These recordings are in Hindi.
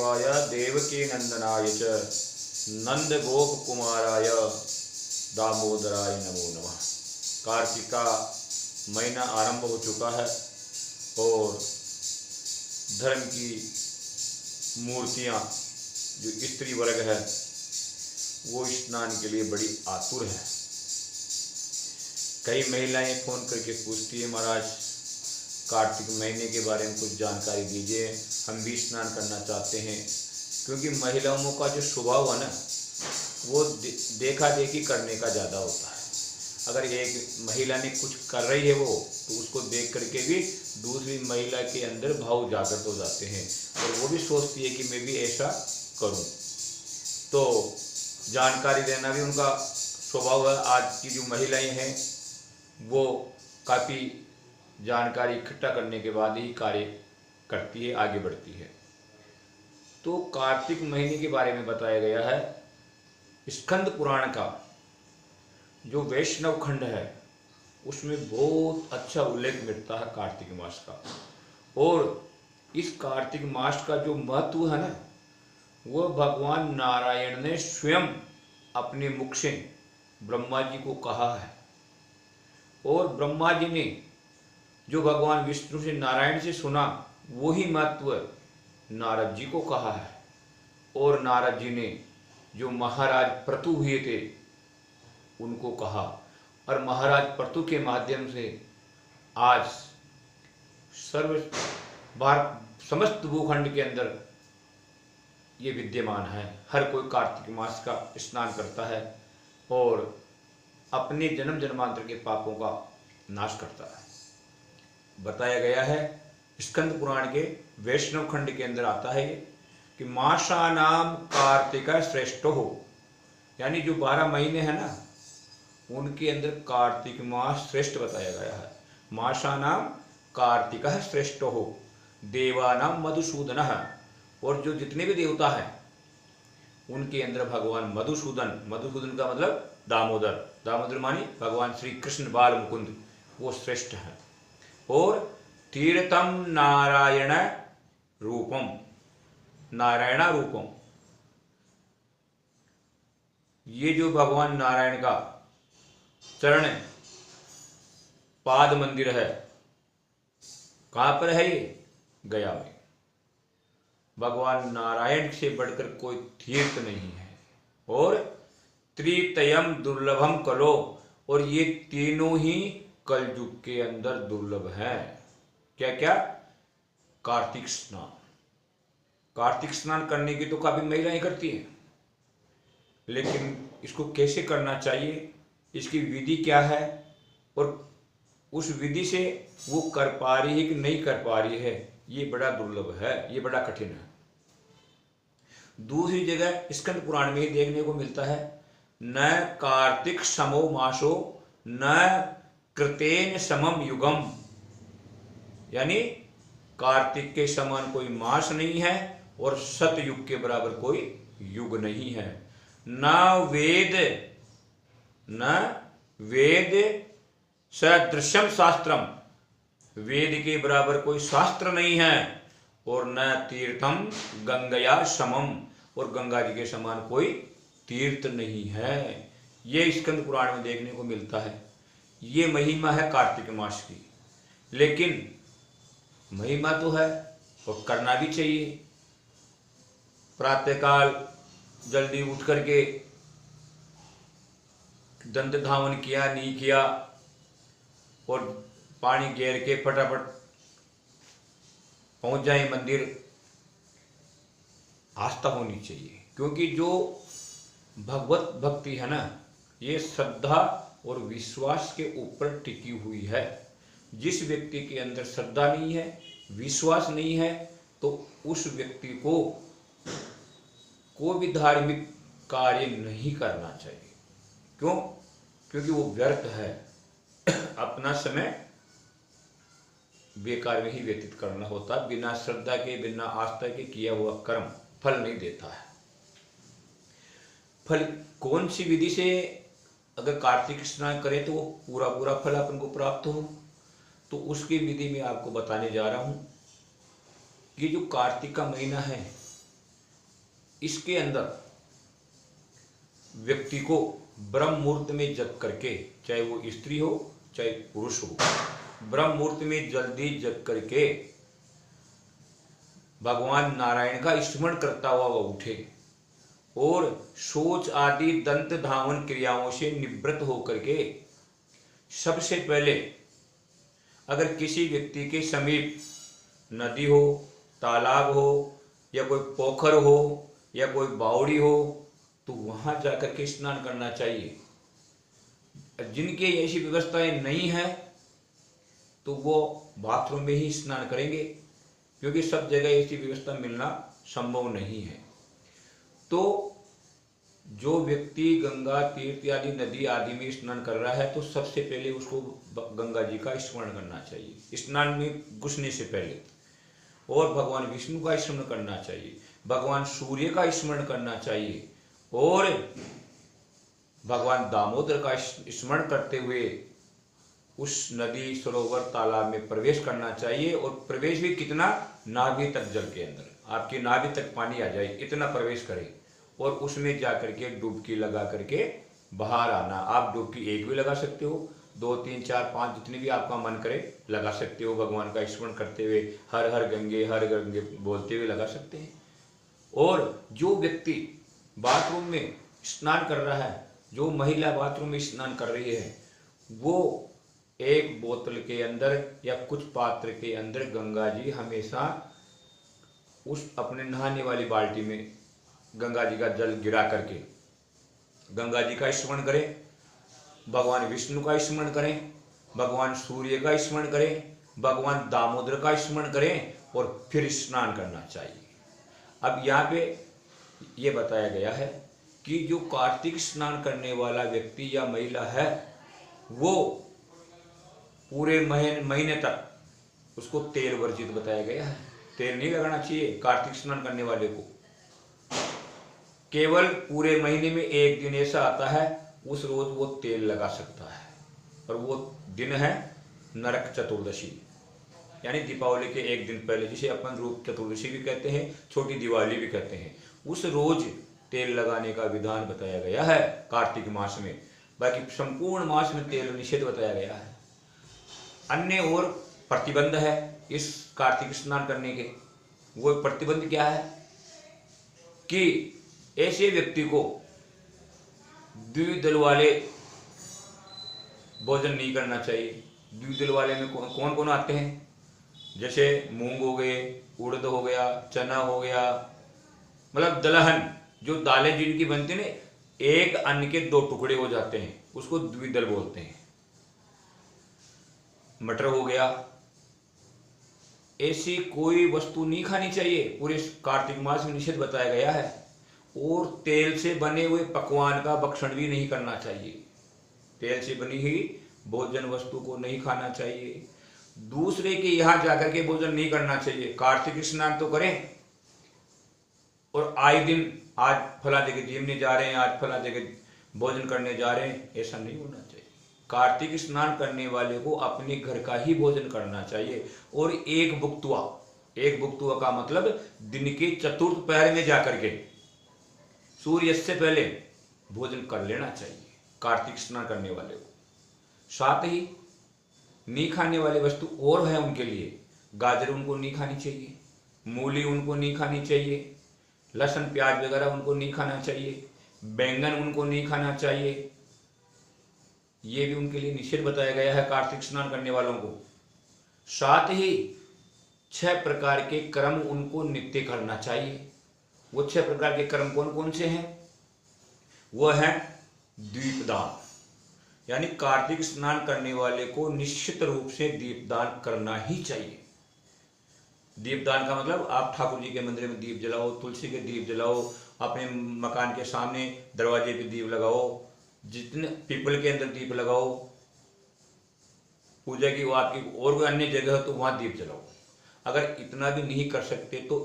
वासुदेवाय देवकी नंदनाय च नंद गोप कुमाराय दामोदराय नमो नमः। कार्तिक का महीना आरंभ हो चुका है और धर्म की मूर्तियां जो स्त्री वर्ग है वो स्नान के लिए बड़ी आतुर है। कई महिलाएं फोन करके पूछती है, महाराज कार्तिक महीने के बारे में कुछ जानकारी दीजिए, हम भी स्नान करना चाहते हैं। क्योंकि महिलाओं का जो स्वभाव है ना वो देखा देखी करने का ज़्यादा होता है। अगर एक महिला ने कुछ कर रही है वो तो उसको देख करके भी दूसरी महिला के अंदर भाव जागृत हो जाते हैं और वो भी सोचती है कि मैं भी ऐसा करूं। तो जानकारी देना भी उनका स्वभाव है। आज की जो महिलाएं हैं वो काफ़ी जानकारी इकट्ठा करने के बाद ही कार्य करती है, आगे बढ़ती है। तो कार्तिक महीने के बारे में बताया गया है। स्कंद पुराण का जो वैष्णव खंड है उसमें बहुत अच्छा उल्लेख मिलता है कार्तिक मास का। और इस कार्तिक मास का जो महत्व है ना वो भगवान नारायण ने स्वयं अपने मुख से ब्रह्मा जी को कहा है। और ब्रह्मा जी ने जो भगवान विष्णु से नारायण से सुना वही महत्व नारद जी को कहा है। और नारद जी ने जो महाराज प्रतु हुए थे उनको कहा और महाराज प्रतु के माध्यम से आज समस्त भूखंड के अंदर ये विद्यमान है। हर कोई कार्तिक मास का स्नान करता है और अपने जन्म जन्मांतर के पापों का नाश करता है। बताया गया है स्कंद पुराण के वैष्णव खंड के अंदर आता है कि मासानाम कार्तिक श्रेष्ठ हो, यानी जो 12 महीने हैं ना उनके अंदर कार्तिक मास श्रेष्ठ बताया गया है। मासानाम कार्तिक श्रेष्ठ हो देवानाम मधुसूदन, और जो जितने भी देवता हैं उनके अंदर भगवान मधुसूदन, मधुसूदन का मतलब दामोदर, दामोदर मानी भगवान श्री कृष्ण बाल मुकुंद, वो श्रेष्ठ हैं। और तीर्थम नारायण रूपम, नारायण रूपम, ये जो भगवान नारायण का चरण पाद मंदिर है, कहाँ पर है ये? गया में। भगवान नारायण से बढ़कर कोई तीर्थ नहीं है। और त्रितयम दुर्लभम कलो, और ये तीनों ही कलयुग के अंदर दुर्लभ हैं। क्या क्या? कार्तिक स्नान। कार्तिक स्नान करने की तो काफी महिलाएं करती हैं, लेकिन इसको कैसे करना चाहिए, इसकी विधि क्या है और उस विधि से वो कर पा रही है कि नहीं कर पा रही है, ये बड़ा दुर्लभ है, ये बड़ा कठिन है। दूसरी जगह स्कंद पुराण में ही देखने को मिलता है, न कार्तिक समो मासो न कृतेन समम युगम, यानी कार्तिक के समान कोई मास नहीं है और सतयुग के बराबर कोई युग नहीं है। न वेद सदृशम शास्त्रम, वेद के बराबर कोई शास्त्र नहीं है। और न तीर्थम गंगया समम, और गंगा जी के समान कोई तीर्थ नहीं है। ये स्कंद पुराण में देखने को मिलता है। ये महिमा है कार्तिक मास की। लेकिन महिमा तो है और करना भी चाहिए। प्रातःकाल जल्दी उठ करके दंत धावन किया नहीं किया और पानी घेर के फटाफट पहुंच जाए मंदिर, आस्था होनी चाहिए। क्योंकि जो भगवत भक्ति है ना ये श्रद्धा और विश्वास के ऊपर टिकी हुई है। जिस व्यक्ति के अंदर श्रद्धा नहीं है, विश्वास नहीं है, तो उस व्यक्ति को कोई भी धार्मिक कार्य नहीं करना चाहिए। क्यों? क्योंकि वो व्यर्थ है, अपना समय बेकार में ही व्यतीत करना होता। बिना श्रद्धा के, बिना आस्था के किया हुआ कर्म फल नहीं देता है। फल कौन सी विधि से अगर कार्तिक स्नान करें तो वो पूरा पूरा फल अपन को प्राप्त हो, तो उसकी विधि में आपको बताने जा रहा हूं कि जो कार्तिक का महीना है इसके अंदर व्यक्ति को ब्रह्म मुहूर्त में जग करके, चाहे वो स्त्री हो चाहे पुरुष हो, ब्रह्म मुहूर्त में जल्दी जग करके भगवान नारायण का स्मरण करता हुआ वह उठे और शौच आदि दंत धावन क्रियाओं से निवृत्त होकर के सबसे पहले अगर किसी व्यक्ति के समीप नदी हो, तालाब हो या कोई पोखर हो या कोई बावड़ी हो तो वहां जाकर के स्नान करना चाहिए। जिनके ऐसी व्यवस्थाएं नहीं है तो वो बाथरूम में ही स्नान करेंगे, क्योंकि सब जगह ऐसी व्यवस्था मिलना संभव नहीं है। तो जो व्यक्ति गंगा तीर्थ आदि नदी आदि में स्नान कर रहा है तो सबसे पहले उसको गंगा जी का स्मरण करना चाहिए स्नान में घुसने से पहले, और भगवान विष्णु का स्मरण करना चाहिए, भगवान सूर्य का स्मरण करना चाहिए और भगवान दामोदर का स्मरण करते हुए उस नदी सरोवर तालाब में प्रवेश करना चाहिए। और प्रवेश भी कितना, नाभि तक जल के अंदर, आपकी नाभि तक पानी आ जाए इतना प्रवेश करें और उसमें जाकर के डुबकी लगा करके बाहर आना। आप डुबकी एक भी लगा सकते हो, 2 3 4 5 जितनी भी आपका मन करे लगा सकते हो। भगवान का स्मरण करते हुए हर हर गंगे बोलते हुए लगा सकते हैं। और जो व्यक्ति बाथरूम में स्नान कर रहा है, जो महिला बाथरूम में स्नान कर रही है, वो एक बोतल के अंदर या कुछ पात्र के अंदर गंगा जी हमेशा उस अपने नहाने वाली बाल्टी में गंगा जी का जल गिरा करके गंगा जी का स्मरण करें, भगवान विष्णु का स्मरण करें, भगवान सूर्य का स्मरण करें, भगवान दामोदर का स्मरण करें और फिर स्नान करना चाहिए। अब यहाँ पे ये बताया गया है कि जो कार्तिक स्नान करने वाला व्यक्ति या महिला है वो पूरे महीने तक उसको तेल वर्जित बताया गया है। तेल नहीं लगाना चाहिए कार्तिक स्नान करने वाले को। केवल पूरे महीने में एक दिन ऐसा आता है उस रोज वो तेल लगा सकता है, और वो दिन है नरक चतुर्दशी, यानी दीपावली के एक दिन पहले, जिसे अपन रूप चतुर्दशी भी कहते हैं, छोटी दिवाली भी कहते हैं। उस रोज तेल लगाने का विधान बताया गया है कार्तिक मास में। बाकी संपूर्ण मास में तेल निषेध बताया गया है। अन्य और प्रतिबंध है इस कार्तिक स्नान करने के। वो प्रतिबंध क्या है कि ऐसे व्यक्ति को द्विदल वाले भोजन नहीं करना चाहिए। द्विदल वाले में कौन कौन आते हैं, जैसे मूंग हो गए, उड़द हो गया, चना हो गया, मतलब दलहन, जो दालें जिनकी बनती ने एक अन्न के 2 टुकड़े हो जाते हैं, उसको द्विदल बोलते हैं। मटर हो गया, ऐसी कोई वस्तु नहीं खानी चाहिए, पूरे कार्तिक मास में निषेध बताया गया है। और तेल से बने हुए पकवान का भक्षण भी नहीं करना चाहिए। तेल से बनी हुई भोजन वस्तु को नहीं खाना चाहिए। दूसरे के यहां जाकर के भोजन नहीं करना चाहिए। कार्तिक स्नान तो करें और आए दिन आज फला जगह जिमने जा रहे हैं, आज फला जगह भोजन करने जा रहे हैं, ऐसा नहीं होना चाहिए। कार्तिक स्नान करने वाले को अपने घर का ही भोजन करना चाहिए। और एक भुक्तुआ का मतलब दिन के चतुर्थ पहर में जाकर के सूर्य से पहले भोजन कर लेना चाहिए कार्तिक स्नान करने वाले को। साथ ही नहीं खाने वाले वस्तु और है उनके लिए, गाजर उनको नहीं खानी चाहिए, मूली उनको नहीं खानी चाहिए, लहसुन प्याज वगैरह उनको नहीं खाना चाहिए, बैंगन उनको नहीं खाना चाहिए। ये भी उनके लिए निषेध बताया गया है कार्तिक स्नान करने वालों को। साथ ही 6 प्रकार के कर्म उनको नित्य करना चाहिए। वो 6 प्रकार के कर्म कौन कौन से हैं? वो है दीपदान, यानी कार्तिक स्नान करने वाले को निश्चित रूप से दीपदान करना ही चाहिए। दीपदान का मतलब आप ठाकुर जी के मंदिर में दीप जलाओ, तुलसी के दीप जलाओ, अपने मकान के सामने दरवाजे पे दीप लगाओ, जितने पीपल के अंदर दीप लगाओ, पूजा की वो आपकी और कोई अन्य जगह हो तो वहां दीप जलाओ। अगर इतना भी नहीं कर सकते तो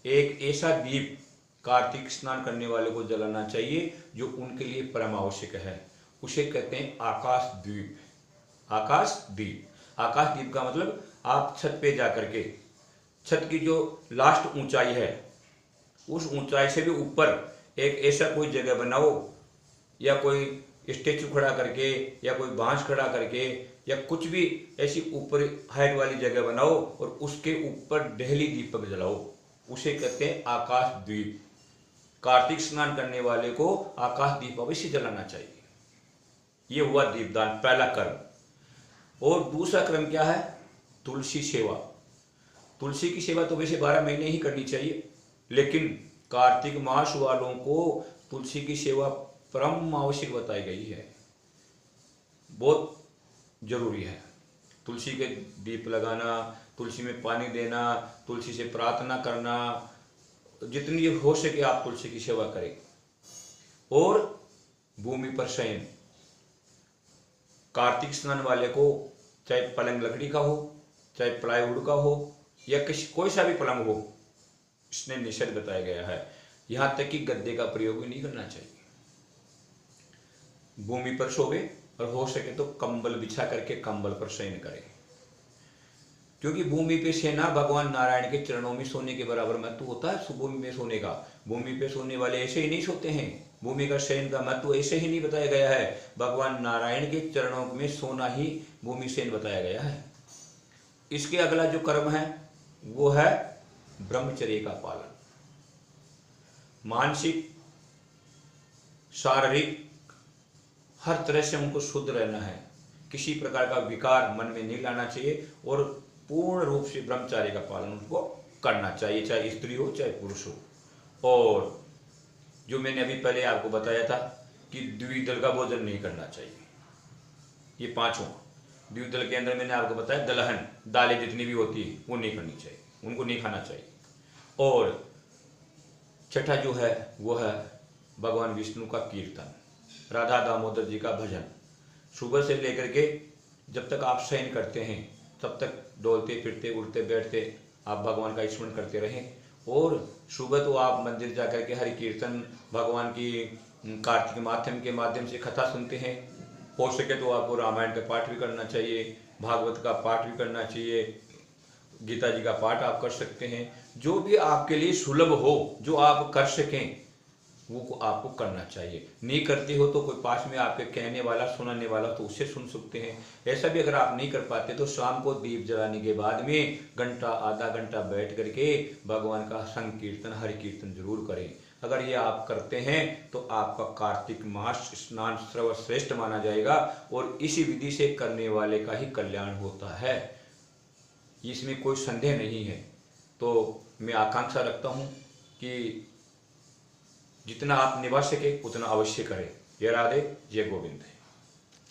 एक ऐसा दीप कार्तिक स्नान करने वाले को जलाना चाहिए जो उनके लिए परम आवश्यक है। उसे कहते हैं आकाश दीप। आकाश दीप का मतलब आप छत पे जाकर के, छत की जो लास्ट ऊंचाई है उस ऊंचाई से भी ऊपर एक ऐसा कोई जगह बनाओ, या कोई स्टेचू खड़ा करके या कोई बांस खड़ा करके या कुछ भी ऐसी ऊपर हाइट वाली जगह बनाओ और उसके ऊपर डेली दीपक जलाओ। उसे कहते हैं आकाश दीप। कार्तिक स्नान करने वाले को आकाश दीप अवश्य जलाना चाहिए। ये हुआ दीपदान, पहला कर्म। और दूसरा क्रम क्या है? तुलसी सेवा। तुलसी की सेवा तो वैसे 12 महीने ही करनी चाहिए, लेकिन कार्तिक मास वालों को तुलसी की सेवा परम आवश्यक बताई गई है, बहुत जरूरी है। तुलसी के दीप लगाना, तुलसी में पानी देना, तुलसी से प्रार्थना करना, जितनी हो सके आप तुलसी की सेवा करें। और भूमि पर शयन, कार्तिक स्नान वाले को चाहे पलंग लकड़ी का हो, चाहे प्लाईवुड का हो, या कोई सा भी पलंग हो, इसने निषेध बताया गया है। यहाँ तक कि गद्दे का प्रयोग भी नहीं करना चाहिए। भूमि पर सोवे और हो सके तो कंबल बिछा करके कंबल पर शयन करें, क्योंकि भूमि पे सोना भगवान नारायण के चरणों में सोने के बराबर महत्व होता है। भूमि में सोने का, भूमि पे सोने वाले ऐसे ही नहीं सोते हैं। भूमि का शयन का महत्व ऐसे ही नहीं बताया गया है। भगवान नारायण के चरणों में सोना ही भूमि शयन बताया गया है। इसके अगला जो कर्म है वो है ब्रह्मचर्य का पालन। मानसिक, शारीरिक, हर तरह से उनको शुद्ध रहना है। किसी प्रकार का विकार मन में नहीं लाना चाहिए और पूर्ण रूप से ब्रह्मचर्य का पालन उनको करना चाहिए, चाहे स्त्री हो चाहे पुरुष हो। और जो मैंने अभी पहले आपको बताया था कि द्विदल का भोजन नहीं करना चाहिए। ये पांचों द्विदल के अंदर मैंने आपको बताया दलहन, दालें जितनी भी होती है वो नहीं करनी चाहिए, उनको नहीं खाना चाहिए। और छठा जो है वो है भगवान विष्णु का कीर्तन, राधा दामोदर जी का भजन। सुबह से लेकर के जब तक आप शयन करते हैं तब तक डोलते फिरते उठते बैठते आप भगवान का स्मरण करते रहें। और सुबह तो आप मंदिर जाकर के हरि कीर्तन, भगवान की कार्तिक माध्यम के माध्यम से कथा सुनते हैं। हो सके तो आपको रामायण का पाठ भी करना चाहिए, भागवत का पाठ भी करना चाहिए, गीता जी का पाठ आप कर सकते हैं। जो भी आपके लिए सुलभ हो, जो आप कर सकें, वो आपको करना चाहिए। नहीं करते हो तो कोई पास में आपके कहने वाला, सुनाने वाला, तो उससे सुन सकते हैं। ऐसा भी अगर आप नहीं कर पाते तो शाम को दीप जलाने के बाद में घंटा आधा घंटा बैठ करके भगवान का संकीर्तन, हरि कीर्तन जरूर करें। अगर ये आप करते हैं तो आपका कार्तिक मास स्नान सर्वश्रेष्ठ माना जाएगा और इसी विधि से करने वाले का ही कल्याण होता है, इसमें कोई संदेह नहीं है। तो मैं आकांक्षा रखता हूँ कि जितना आप निभा सके उतना अवश्य करें। जय राधे, जय गोविंद।